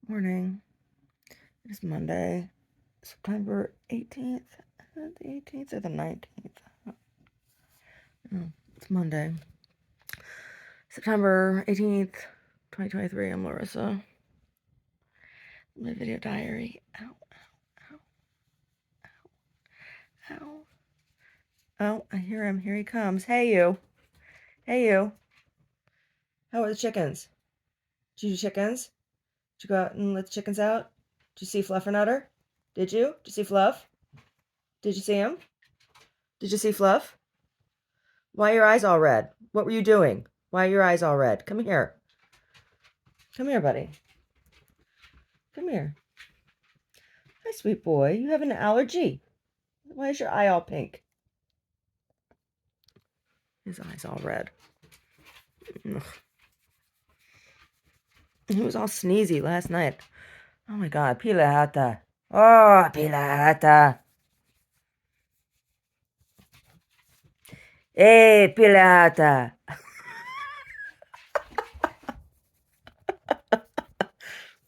Morning. It is Monday, September 18th. The 18th or the 19th? Oh, it's Monday. September 18th, 2023. I'm Larissa. My video diary. Ow, ow, ow, ow. Oh, I hear him. Here he comes. Hey, you. Hey, you. How are the chickens? Did you do chickens? Did you go out and let the chickens out? Did you see Fluffernutter? Did you? Did you see Fluff? Did you see him? Did you see Fluff? Why are your eyes all red? What were you doing? Why are your eyes all red? Come here. Come here, buddy. Come here. Hi, sweet boy. You have an allergy. Why is your eye all pink? His eye's all red. Ugh. He was all sneezy last night. Oh my God. Pilahata. Oh, Pilahata. Hey, Pilahata.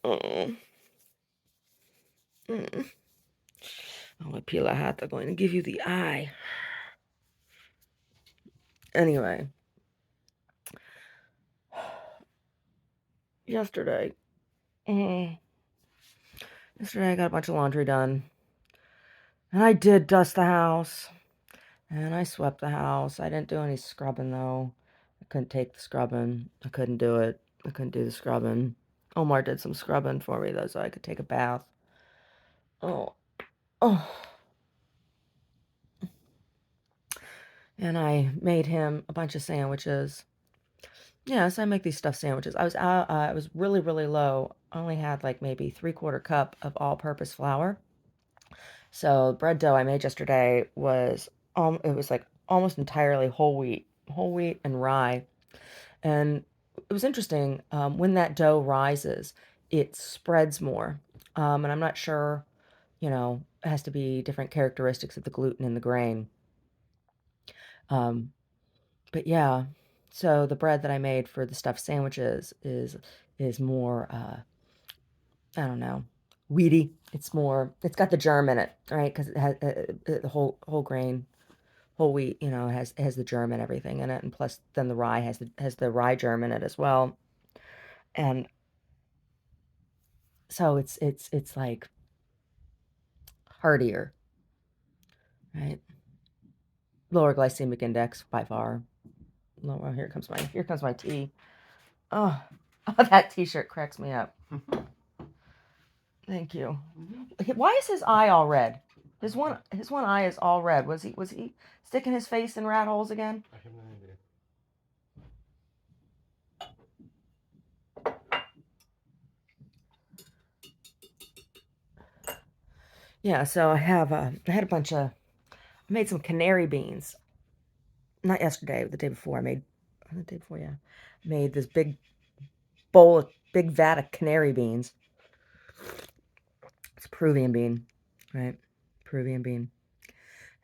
Oh. Oh, Pilahata going to give you the eye. Anyway. Yesterday I got a bunch of laundry done. And I did dust the house. And I swept the house. I didn't do any scrubbing, though. I couldn't take the scrubbing. I couldn't do it. I couldn't do the scrubbing. Omar did some scrubbing for me, though, so I could take a bath. Oh. Oh. And I made him a bunch of sandwiches. Yes, I make these stuffed sandwiches. I was really, really low. I only had like maybe 3/4 cup of all-purpose flour. So bread dough I made yesterday was it was like almost entirely whole wheat and rye. And it was interesting, when that dough rises, it spreads more. And I'm not sure, it has to be different characteristics of the gluten in the grain. But yeah, so the bread that I made for the stuffed sandwiches is more, I don't know, wheaty. It's got the germ in it, right? Because it has the whole grain, whole wheat, has the germ and everything in it, and plus then the rye has the rye germ in it as well. And so it's like heartier, right? Lower glycemic index by far. Lower, here comes my tea. Oh, that t-shirt cracks me up. Thank you. Why is his eye all red? His one eye is all red. Was he sticking his face in rat holes again? I have no idea. Yeah, so I had a bunch of, I made some canary beans. Not yesterday, the day before. The day before, yeah. Made this big big vat of canary beans. It's a Peruvian bean, right? Peruvian bean.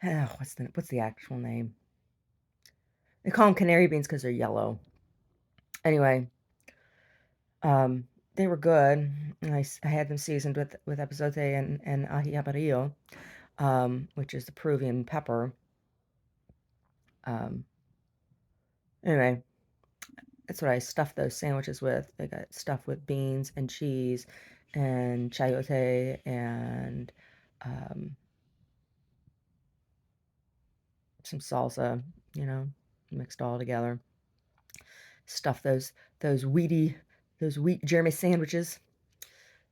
Oh, what's the actual name? They call them canary beans because they're yellow. Anyway, they were good. And I had them seasoned with epazote and ají amarillo, which is the Peruvian pepper. Anyway, that's what I stuffed those sandwiches with. They got stuffed with beans and cheese and chayote and some salsa, mixed all together. Stuffed those wheat Jeremy sandwiches.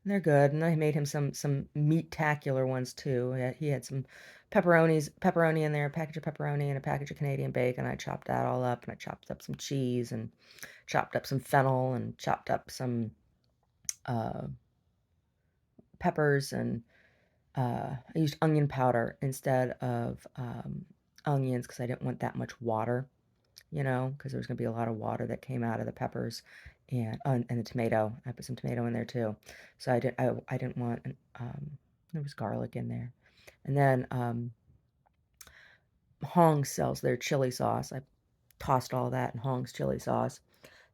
They're good, and I made him some meat-tacular ones too. He had some pepperoni in there, a package of pepperoni and a package of Canadian bacon. I chopped that all up, and I chopped up some cheese and chopped up some fennel and chopped up some uh, peppers, and I used onion powder instead of onions because I didn't want that much water, because there was going to be a lot of water that came out of the peppers and the tomato. I put some tomato in there too. So I didn't want, there was garlic in there. And then Hong sells their chili sauce. I tossed all that in Hong's chili sauce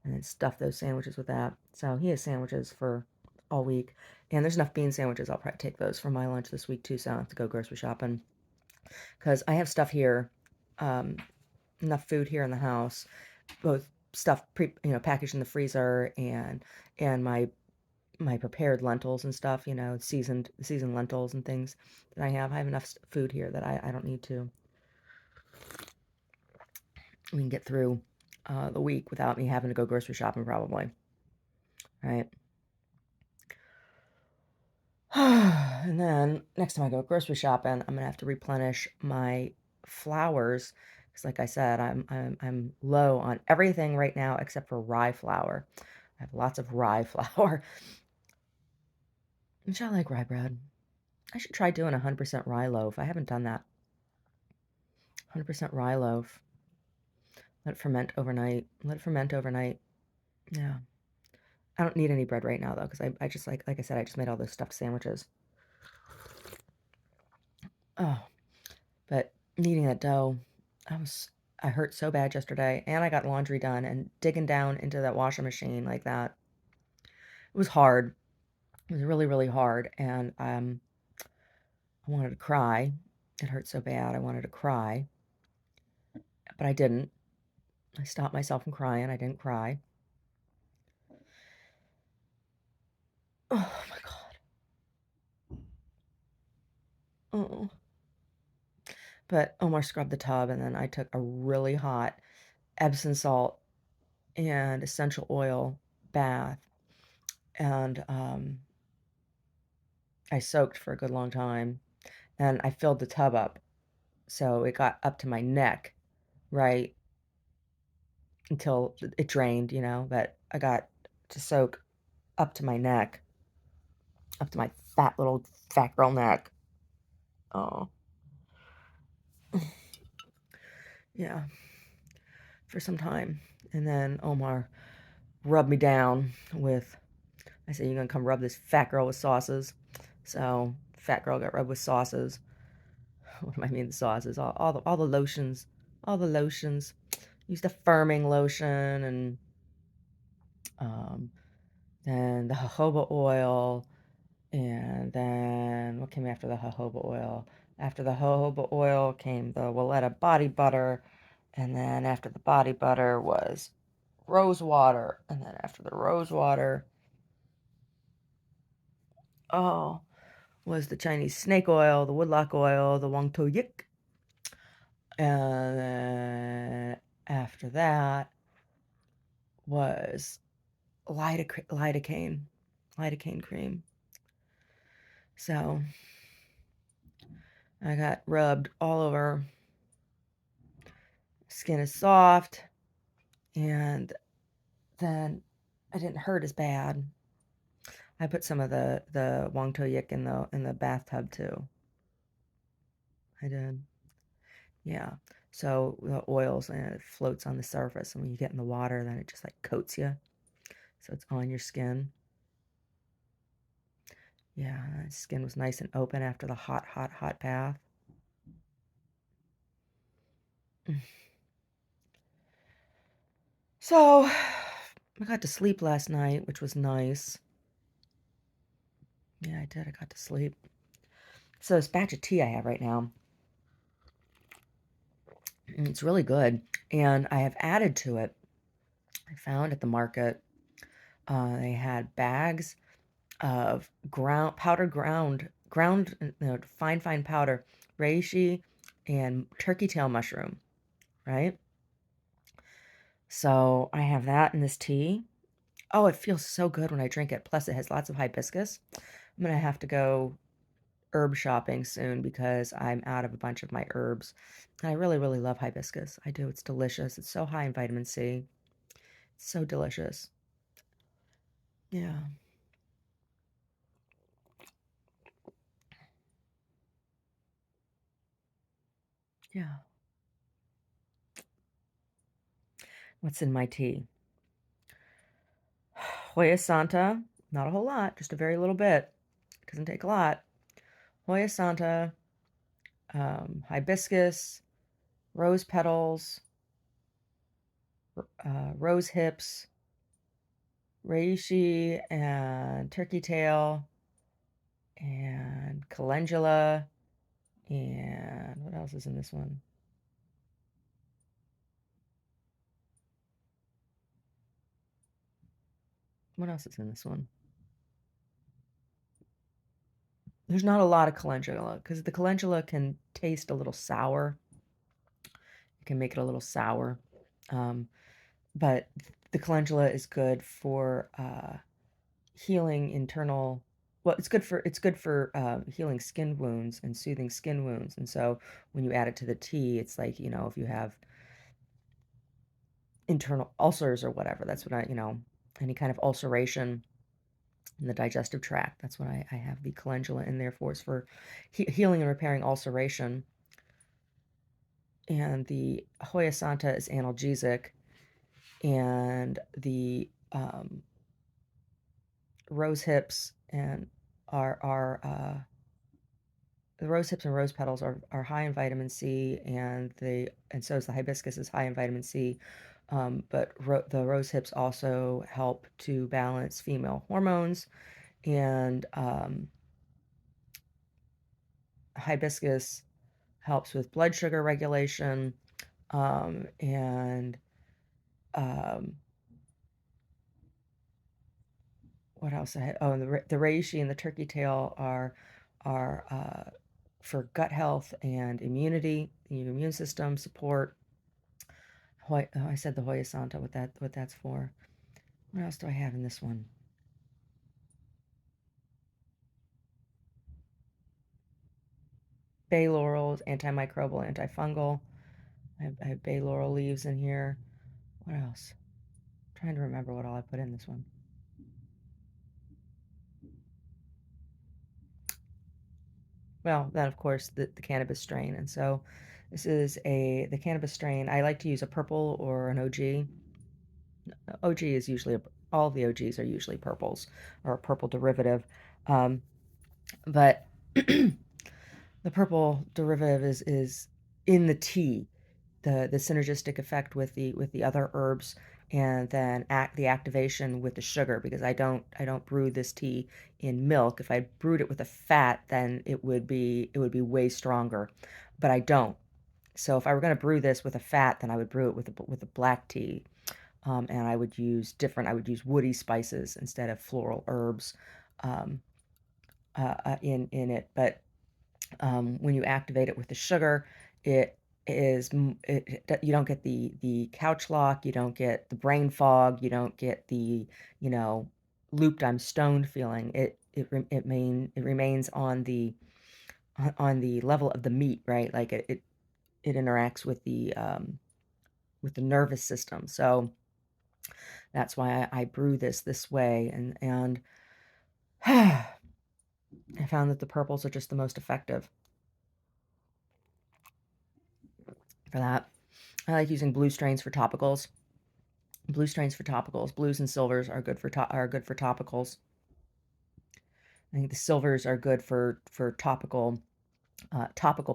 and then stuffed those sandwiches with that. So he has sandwiches for all week. And there's enough bean sandwiches. I'll probably take those for my lunch this week too, so I don't have to go grocery shopping. Because I have stuff here, um, enough food here in the house, both stuff packaged in the freezer and my prepared lentils and stuff, seasoned lentils and things that I have. I have enough food here that I don't need to. We can get through the week without me having to go grocery shopping probably. Right. And then next time I go grocery shopping, I'm gonna have to replenish my flours because, like I said, I'm low on everything right now except for rye flour. I have lots of rye flour, which I like rye bread. I should try doing a 100% rye loaf. I haven't done that. 100% rye loaf. Let it ferment overnight. Let it ferment overnight. Yeah. I don't need any bread right now though because I just like I said, I just made all those stuffed sandwiches. Oh, but kneading that dough, I hurt so bad yesterday, and I got laundry done, and digging down into that washing machine like that, it was hard. It was really, really hard, and I wanted to cry. It hurt so bad, I wanted to cry, but I didn't. I stopped myself from crying. I didn't cry. Oh my God. Oh. But Omar scrubbed the tub, and then I took a really hot Epsom salt and essential oil bath, and I soaked for a good long time, and I filled the tub up, so it got up to my neck, right, until it drained, but I got to soak up to my neck, up to my little fat girl neck. Oh, yeah, for some time. And then Omar rubbed me down with, I said, "You're gonna come rub this fat girl with sauces." So, fat girl got rubbed with sauces. What do I mean, sauces? All the lotions, all the lotions. Used a firming lotion and um, then the jojoba oil, and then what came after the jojoba oil? After the jojoba oil came the Walletta body butter, and then after the body butter was rose water, and then after the rose water, oh, was the Chinese snake oil, the woodlock oil, the Wang To Yik, and then after that was lidocaine cream. So I got rubbed all over. Skin is soft, and then it didn't hurt as bad. I put some of the Wang To Yik in the bathtub too. I did. Yeah. So the oils and it floats on the surface, and when you get in the water, then it just like coats you. So it's on your skin. Yeah, skin was nice and open after the hot, hot, hot bath. So I got to sleep last night, which was nice. Yeah, I did. I got to sleep. So this batch of tea I have right now, it's really good. And I have added to it. I found at the market, they had bags of fine, fine powder, reishi and turkey tail mushroom, right? So I have that in this tea. Oh, it feels so good when I drink it. Plus, it has lots of hibiscus. I'm going to have to go herb shopping soon because I'm out of a bunch of my herbs. And I really, really love hibiscus. I do. It's delicious. It's so high in vitamin C. It's so delicious. Yeah. Yeah. What's in my tea? Hoya Santa. Not a whole lot, just a very little bit. Doesn't take a lot. Hoya Santa, hibiscus, rose petals, rose hips, reishi and turkey tail and calendula. And what else is in this one? What else is in this one? There's not a lot of calendula because the calendula can taste a little sour. It can make it a little sour. Um, but the calendula is good for healing internal. Well, it's good for healing skin wounds and soothing skin wounds. And so when you add it to the tea, it's like, if you have internal ulcers or whatever, that's what any kind of ulceration in the digestive tract. That's what I have the calendula in there for. It's for healing and repairing ulceration. And the Hoya Santa is analgesic, and rose hips and the rose hips and rose petals are high in vitamin C, and so is the hibiscus is high in vitamin C. But the rose hips also help to balance female hormones, and hibiscus helps with blood sugar regulation, and um, what else I had? Oh, and the reishi and the turkey tail are for gut health and immunity, your immune system support. I said the Hoya Santa, what that's for. What else do I have in this one? Bay laurel, antimicrobial, antifungal. I have bay laurel leaves in here. What else? I'm trying to remember what all I put in this one. Well, then of course the cannabis strain, and so this is the cannabis strain. I like to use a purple or an OG. OG is usually all the OGs are usually purples or a purple derivative, um, but the purple derivative is in the tea, the synergistic effect with the other herbs, and then the activation with the sugar, because I don't brew this tea in milk. If I brewed it with a fat, then it would be way stronger, but I don't. So if I were going to brew this with a fat, then I would brew it with a black tea, and I would use woody spices instead of floral herbs, um, in it. But when you activate it with the sugar, it you don't get the couch lock, you don't get the brain fog, you don't get the you know looped I'm stoned feeling. It remains on the level of the meat, right? Like it interacts with the nervous system. So that's why I brew this way, and I found that the purples are just the most effective for that. I like using blue strains for topicals. Blue strains for topicals. Blues and silvers are good are good for topicals. I think the silvers are good for topical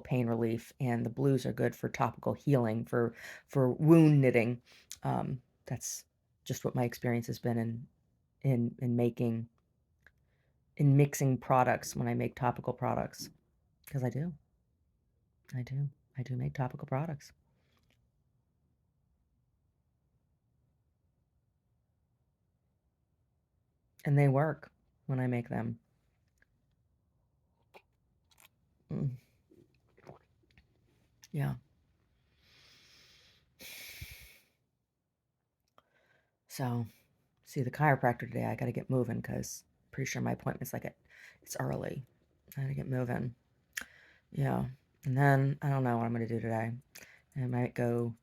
pain relief, and the blues are good for topical healing, for wound knitting. That's just what my experience has been in making in mixing products when I make topical products, because I do, I do make topical products, and they work when I make them. Mm, yeah. So, see the chiropractor today. I got to get moving because pretty sure my appointment's it's early. I got to get moving. Yeah. And then I don't know what I'm going to do today. I might go,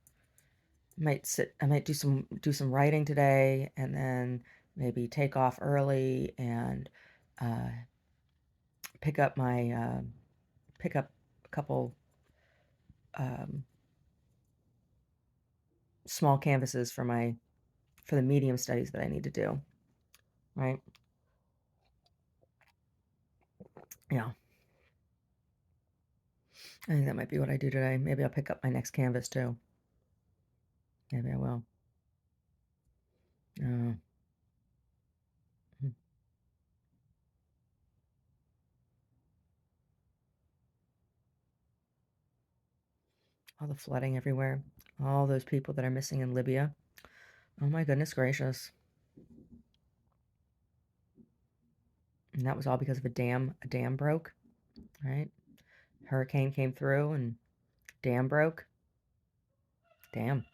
I might do some writing today, and then maybe take off early and uh, pick up my, pick up a couple um, small canvases for the medium studies that I need to do. Right. Yeah. I think that might be what I do today. Maybe I'll pick up my next canvas too. Maybe I will. Uh, All the flooding everywhere. All those people that are missing in Libya. Oh my goodness gracious. And that was all because of a dam. A dam broke, right? Hurricane came through and dam broke. Damn.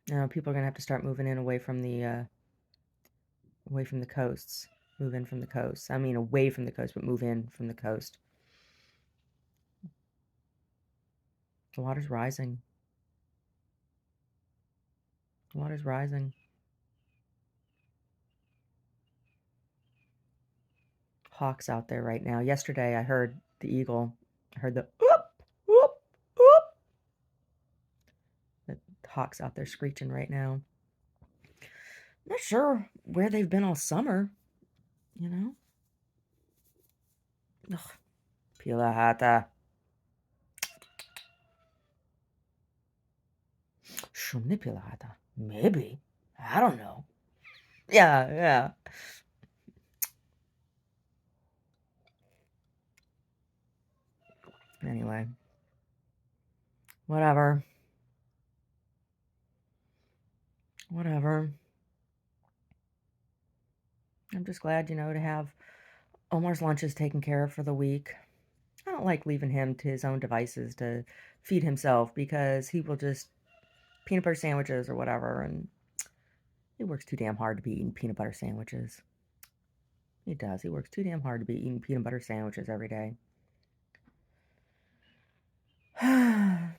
Now people are gonna have to start moving in away from the coasts. Move in from the coast. I mean, away from the coast, but move in from the coast. The water's rising. The water's rising. Hawks out there right now. Yesterday, I heard the eagle. I heard the whoop, whoop, whoop. The hawks out there screeching right now. Not sure where they've been all summer, you know? Ugh. Pilahata. Shumnipilahata. Maybe. I don't know. Yeah. Anyway. Whatever. I'm just glad, to have Omar's lunches taken care of for the week. I don't like leaving him to his own devices to feed himself because he will just peanut butter sandwiches or whatever, and he works too damn hard to be eating peanut butter sandwiches. He does. He works too damn hard to be eating peanut butter sandwiches every day. I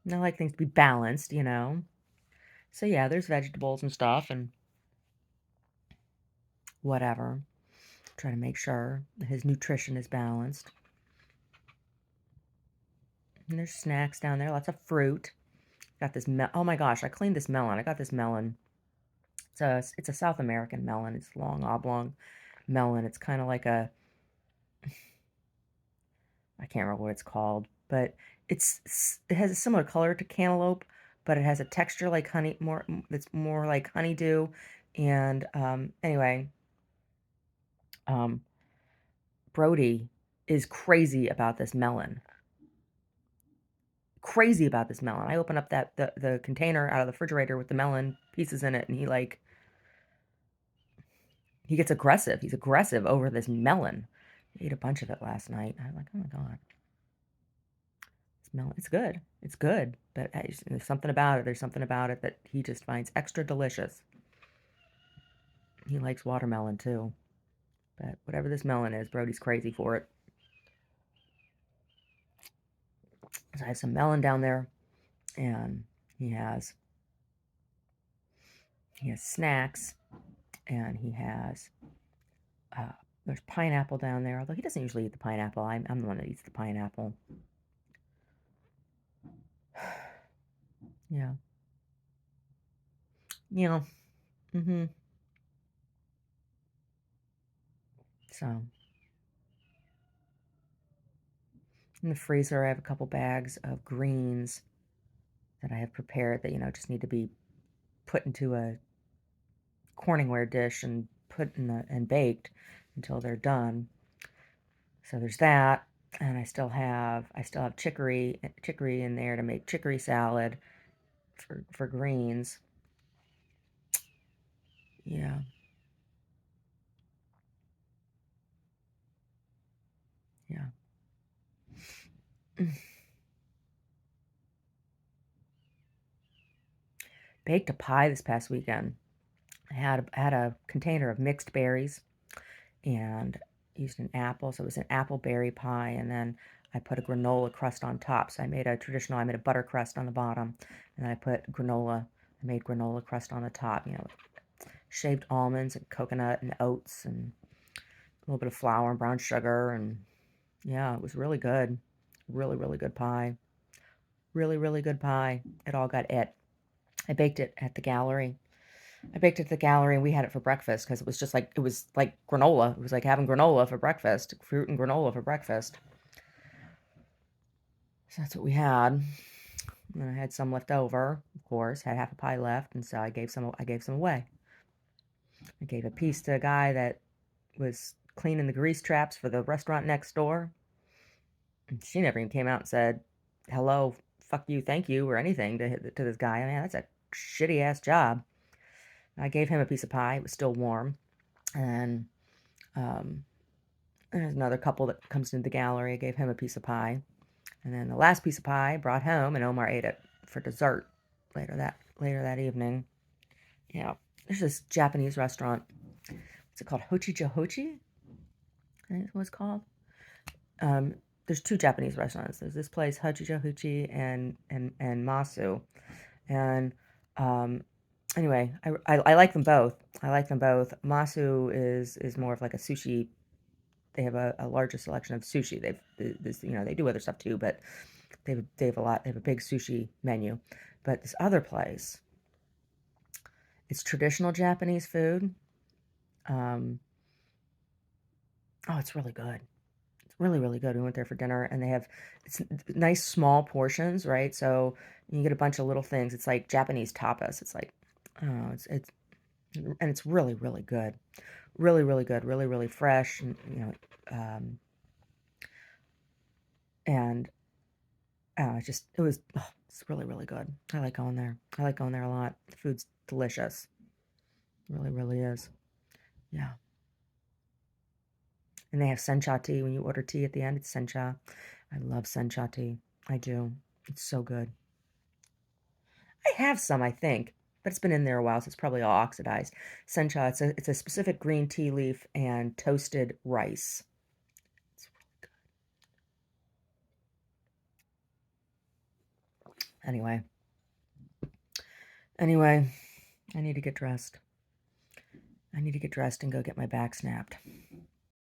like things to be balanced, So yeah, there's vegetables and stuff and whatever. Try to make sure that his nutrition is balanced. And there's snacks down there, lots of fruit. Got this oh my gosh, I cleaned this melon. I got this melon. It's a South American melon. It's long, oblong melon. It's kind of like I can't remember what it's called, but it has a similar color to cantaloupe, but it has a texture like honey, it's more like honeydew. And anyway, Brody is crazy about this melon. Crazy about this melon. I open up the container out of the refrigerator with the melon pieces in it, and he gets aggressive. He's aggressive over this melon. He ate a bunch of it last night. I'm like, oh my god. It's good. It's good, but there's something about it. There's something about it that he just finds extra delicious. He likes watermelon too, but whatever this melon is, Brody's crazy for it. So I have some melon down there, and he has snacks, and there's pineapple down there. Although he doesn't usually eat the pineapple, I'm the one that eats the pineapple. Yeah. Mm-hmm. So, in the freezer, I have a couple bags of greens that I have prepared that, just need to be put into a Corningware dish and put and baked until they're done. So there's that, and I still have chicory in there to make chicory salad for greens. Yeah. Yeah. Baked a pie this past weekend. I had a container of mixed berries and used an apple, so it was an apple berry pie, and then I put a granola crust on top. So I made a butter crust on the bottom, and then I made granola crust on the top, shaved almonds and coconut and oats and a little bit of flour and brown sugar, and yeah, it was really good. Really, really good pie. Really, really good pie. It all got it. I baked it at the gallery. And we had it for breakfast because it was like granola. It was like having granola for breakfast, fruit and granola for breakfast. So that's what we had. And then I had some left over, of course, had half a pie left, and so I gave some away. I gave a piece to a guy that was cleaning the grease traps for the restaurant next door. And she never even came out and said, hello, fuck you, thank you, or anything to this guy. I mean, that's a shitty ass job. I gave him a piece of pie. It was still warm. And um, there's another couple that comes into the gallery. I gave him a piece of pie. And then the last piece of pie I brought home, and Omar ate it for dessert later that evening. Yeah, there's this Japanese restaurant. What's it called? Hochi? I think that's what it's called. There's two Japanese restaurants. There's this place, Hochi and Masu. And anyway, I like them both. I like them both. Masu is more of like a sushi. They have a larger selection of sushi. They do other stuff too, but they have a lot. They have a big sushi menu. But this other place, it's traditional Japanese food. Oh, it's really good. It's really, really good. We went there for dinner, and it's nice small portions, right? So you get a bunch of little things. It's like Japanese tapas. It's like, oh, and it's really, really good. Really, really good. Really, really fresh, and and it's really, really good. I like going there. I like going there a lot. The food's delicious. It really, really is. Yeah. And they have sencha tea. When you order tea at the end, it's sencha. I love sencha tea. I do. It's so good. I have some, I think, but it's been in there a while, so it's probably all oxidized. Sencha, it's a specific green tea leaf and toasted rice. It's really good. Anyway, I need to get dressed. I need to get dressed and go get my back snapped.